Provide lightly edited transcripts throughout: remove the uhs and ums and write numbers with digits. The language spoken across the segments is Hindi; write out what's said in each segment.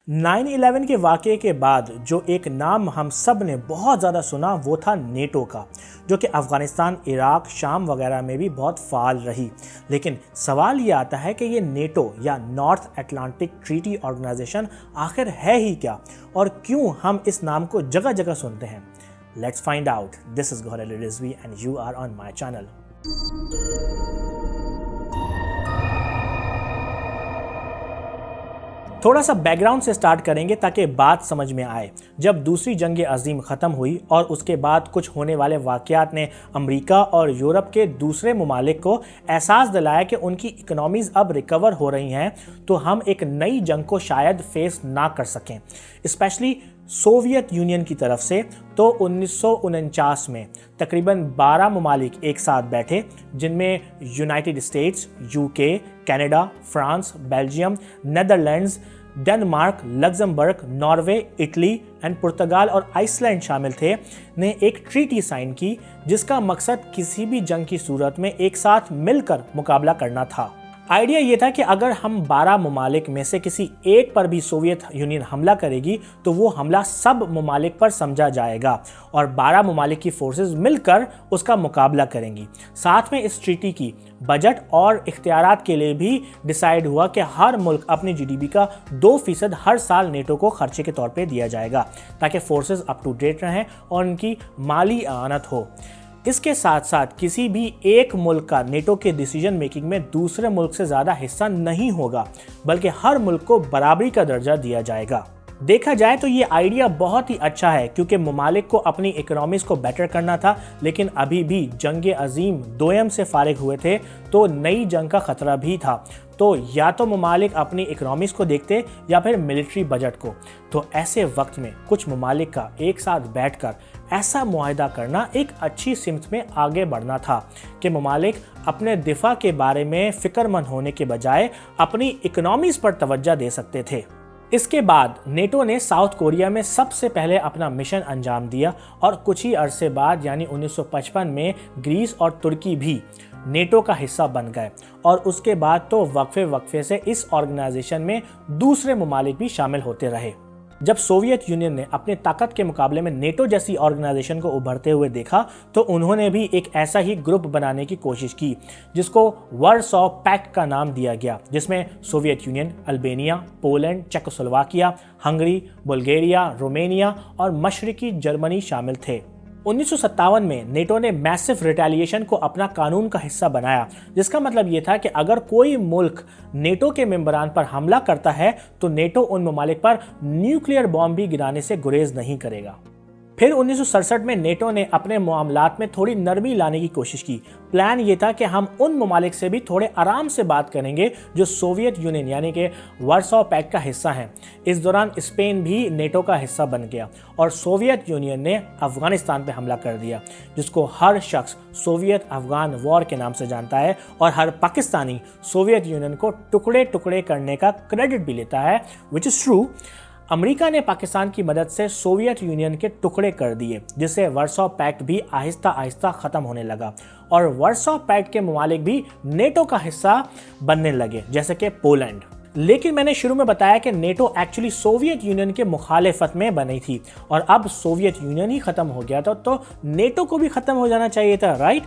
9/11 के वाक़ये के बाद जो एक नाम हम सब ने बहुत ज़्यादा सुना वो था नेटो का, जो कि अफ़गानिस्तान, इराक, शाम वगैरह में भी बहुत फ़ाल रही। लेकिन सवाल ये आता है कि ये नेटो या नॉर्थ अटलांटिक ट्रीटी ऑर्गेनाइजेशन आखिर है ही क्या, और क्यों हम इस नाम को जगह जगह सुनते हैं। Let's find out. This is Gauhar Ali Rizvi and you are on my channel. थोड़ा सा बैकग्राउंड से स्टार्ट करेंगे ताकि बात समझ में आए। जब दूसरी जंग अजीम ख़त्म हुई और उसके बाद कुछ होने वाले वाक़यात ने अमेरिका और यूरोप के दूसरे ममालिक को एहसास दिलाया कि उनकी इकनॉमीज़ अब रिकवर हो रही हैं, तो हम एक नई जंग को शायद फेस ना कर सकें, स्पेशली सोवियत यूनियन की तरफ से। तो 1949 में तकरीबन 12 ममालिक एक साथ बैठे, जिनमें United States, UK, Canada, France, Belgium, Netherlands, Denmark, Luxembourg, Norway, Italy and पुर्तगाल और आइसलैंड शामिल थे, ने एक ट्रीटी साइन की जिसका मकसद किसी भी जंग की सूरत में एक साथ मिलकर मुकाबला करना था। आइडिया ये था कि अगर हम 12 ममालिक में से किसी एक पर भी सोवियत यूनियन हमला करेगी तो वो हमला सब ममालिक पर समझा जाएगा और 12 ममालिक की फोर्सेस मिलकर उसका मुकाबला करेंगी। साथ में इस ट्रीटी की बजट और इख्तियारात के लिए भी डिसाइड हुआ कि हर मुल्क अपनी जीडीपी का 2% हर साल नेटो को खर्चे के तौर पे दिया जाएगा, ताकि फोर्सेस अप टू डेट रहें और उनकी माली आनत हो। इसके साथ साथ किसी भी एक मुल्क का नेटो के डिसीजन मेकिंग में दूसरे मुल्क से ज़्यादा हिस्सा नहीं होगा, बल्कि हर मुल्क को बराबरी का दर्जा दिया जाएगा। देखा जाए तो ये आइडिया बहुत ही अच्छा है, क्योंकि ममालिक को अपनी इकोनॉमीज को बेटर करना था, लेकिन अभी भी जंग अजीम दोयम से फारिग हुए थे, तो नई जंग का खतरा भी था। तो या तो ममालिक अपनी इकोनॉमीज को देखते या फिर मिलिट्री बजट को। तो ऐसे वक्त में कुछ ममालिक का एक साथ बैठकर ऐसा मुआहदा करना एक अच्छी सिमत में आगे बढ़ना था कि ममालिक अपने दिफा के बारे में फिक्रमंद होने के बजाय अपनी इकोनॉमीज पर तवज्जो दे सकते थे। इसके बाद नेटो ने साउथ कोरिया में सबसे पहले अपना मिशन अंजाम दिया और कुछ ही अरसे बाद यानी 1955 में ग्रीस और तुर्की भी नेटो का हिस्सा बन गए, और उसके बाद तो वक्फे से इस ऑर्गेनाइजेशन में दूसरे ममालिक भी शामिल होते रहे। जब सोवियत यूनियन ने अपने ताकत के मुकाबले में नेटो जैसी ऑर्गेनाइजेशन को उभरते हुए देखा, तो उन्होंने भी एक ऐसा ही ग्रुप बनाने की कोशिश की, जिसको वार्सो पैक्ट का नाम दिया गया, जिसमें Soviet union, Albania, Poland, Czechoslovakia, Hungary, Bulgaria, Romania और मशरकी जर्मनी शामिल थे। 1957 में नेटो ने मैसिव रिटेलिएशन को अपना कानून का हिस्सा बनाया, जिसका मतलब ये था कि अगर कोई मुल्क नेटो के मेंबरान पर हमला करता है तो नेटो उन ममालिक पर न्यूक्लियर बॉम्ब भी गिराने से गुरेज नहीं करेगा। फिर 1967 में नेटो ने अपने मामलात में थोड़ी नरमी लाने की कोशिश की। प्लान ये था कि हम उन ममालिक से भी थोड़े आराम से बात करेंगे जो सोवियत यूनियन यानी कि वार्सो पैक्ट का हिस्सा हैं। इस दौरान स्पेन भी नेटो का हिस्सा बन गया और सोवियत यूनियन ने अफगानिस्तान पर हमला कर दिया, जिसको हर शख्स सोवियत अफगान वॉर के नाम से जानता है, और हर पाकिस्तानी सोवियत यूनियन को टुकड़े टुकड़े करने का क्रेडिट भी लेता है, विच इज़ ट्रू। अमेरिका ने पाकिस्तान की मदद से सोवियत यूनियन के टुकड़े कर दिए, जिससे वार्सो पैक्ट भी आहिस्ता आहिस्ता ख़त्म होने लगा और वार्सो पैक्ट के ममालिक भी नेटो का हिस्सा बनने लगे, जैसे कि पोलैंड। लेकिन मैंने शुरू में बताया कि नेटो एक्चुअली सोवियत यूनियन के मुखालिफत में बनी थी, और अब सोवियत यूनियन ही ख़त्म हो गया था तो नेटो को भी ख़त्म हो जाना चाहिए था, राइट?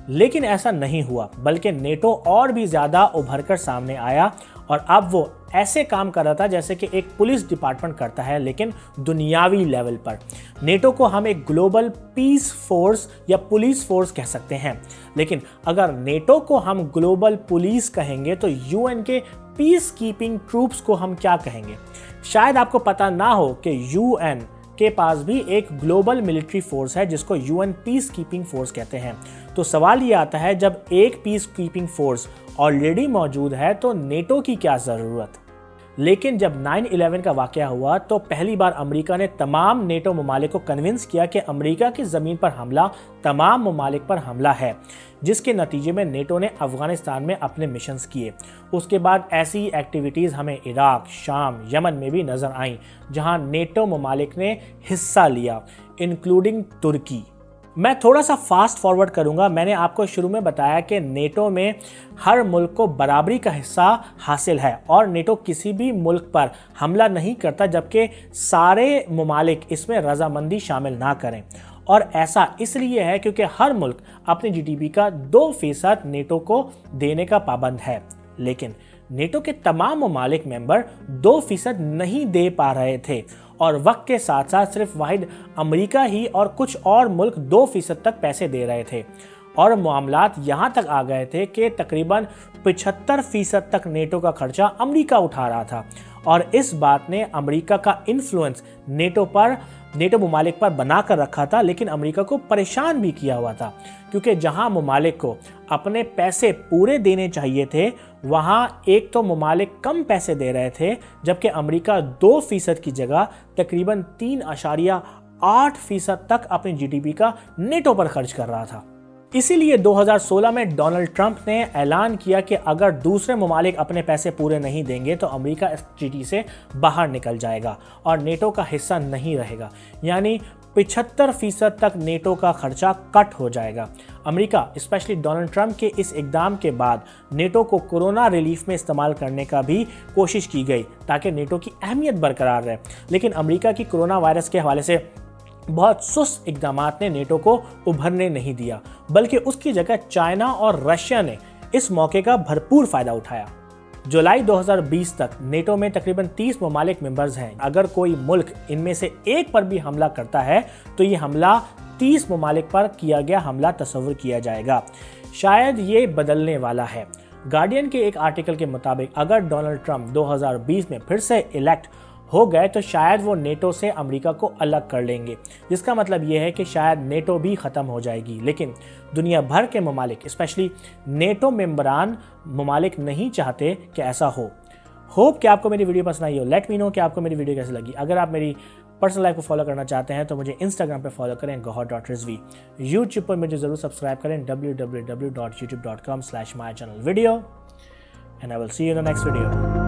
लेकिन ऐसा नहीं हुआ, बल्कि नेटो और भी ज़्यादा उभर कर सामने आया और अब वो ऐसे काम कर रहा था जैसे कि एक पुलिस डिपार्टमेंट करता है, लेकिन दुनियावी लेवल पर। नेटो को हम एक ग्लोबल पीस फोर्स या पुलिस फोर्स कह सकते हैं, लेकिन अगर नेटो को हम ग्लोबल पुलिस कहेंगे तो यूएन के पीस कीपिंग ट्रूप्स को हम क्या कहेंगे? शायद आपको पता ना हो कि यूएन के पास भी एक ग्लोबल मिलिट्री फोर्स है जिसको यूएन पीस कीपिंग फोर्स कहते हैं। तो सवाल ये आता है, जब एक पीस कीपिंग फोर्स ऑलरेडी मौजूद है तो नेटो की क्या ज़रूरत? लेकिन जब 9/11 का वाक़या हुआ तो पहली बार अमेरिका ने तमाम नेटो ममालिक को कन्विंस किया कि अमेरिका की ज़मीन पर हमला तमाम ममालिक पर हमला है, जिसके नतीजे में नेटो ने अफ़गानिस्तान में अपने मिशंस किए। उसके बाद ऐसी एक्टिविटीज़ हमें इराक, शाम, यमन में भी नज़र आईं, जहां नेटो ममालिक ने हिस्सा लिया, इंक्लूडिंग तुर्की। मैं थोड़ा सा फास्ट फॉरवर्ड करूंगा। मैंने आपको शुरू में बताया कि नेटो में हर मुल्क को बराबरी का हिस्सा हासिल है और नेटो किसी भी मुल्क पर हमला नहीं करता जबकि सारे ममालिक इसमें रजामंदी शामिल ना करें। और ऐसा इसलिए है क्योंकि हर मुल्क अपनी जीडीपी का 2% नेटो को देने का पाबंद है, लेकिन नेटो के तमाम ममालिक मेंबर 2% नहीं दे पा रहे थे और वक्त के साथ साथ सिर्फ वाहिद अमेरिका ही और कुछ और मुल्क 2% तक पैसे दे रहे थे और मामलात यहाँ तक आ गए थे कि तकरीबन 75% तक नेटो का खर्चा अमेरिका उठा रहा था। और इस बात ने अमेरिका का इन्फ्लुएंस नेटो ममालिक पर बना कर रखा था, लेकिन अमेरिका को परेशान भी किया हुआ था क्योंकि जहां ममालिक को अपने पैसे पूरे देने चाहिए थे वहां एक तो ममालिक कम पैसे दे रहे थे जबकि अमेरिका 2% की जगह तकरीबन 3.8% तक अपनी जीडीपी का नेटो पर खर्च कर रहा था। इसीलिए 2016 में डोनाल्ड ट्रंप ने ऐलान किया कि अगर दूसरे ममालिक अपने पैसे पूरे नहीं देंगे तो अमेरिका इस ट्रीटी से बाहर निकल जाएगा और नेटो का हिस्सा नहीं रहेगा, यानी 75% तक नेटो का खर्चा कट हो जाएगा। अमेरिका स्पेशली डोनाल्ड ट्रंप के इस इकदाम के बाद नेटो को कोरोना रिलीफ में इस्तेमाल करने का भी कोशिश की गई ताकि नेटो की अहमियत बरकरार रहे, लेकिन अमेरिका की कोरोना वायरस के हवाले से बहुत सुस्त इकदामात ने नेटो को उभरने नहीं दिया, बल्कि उसकी जगह चाइना और रशिया ने इस मौके का भरपूर फायदा उठाया। जुलाई 2020 तक नेटो में तकरीबन 30 ममालिक मेंबर्स हैं। अगर कोई मुल्क इनमें से एक पर भी हमला करता है तो ये हमला 30 ममालिक पर किया गया हमला तस्वुर किया जाएगा। शायद ये बदलने वाला है। गार्डियन के एक आर्टिकल के मुताबिक अगर डोनाल्ड ट्रंप 2020 में फिर से इलेक्ट हो गए तो शायद वो नेटो से अमेरिका को अलग कर लेंगे, जिसका मतलब ये है कि शायद नेटो भी ख़त्म हो जाएगी। लेकिन दुनिया भर के ममालिक स्पेशली नेटो मेंबरान ममालिक नहीं चाहते कि ऐसा हो। होप कि आपको मेरी वीडियो पसंद आई हो। लेट मी नो कि आपको मेरी वीडियो कैसी लगी। अगर आप मेरी पर्सनल लाइफ को फॉलो करना चाहते हैं तो मुझे इंस्टाग्राम पे फॉलो करें gohar.rizvi। यूट्यूब पर मुझे ज़रूर सब्सक्राइब करें www.youtube.com/mychannelvideo। and I will see you in the next video।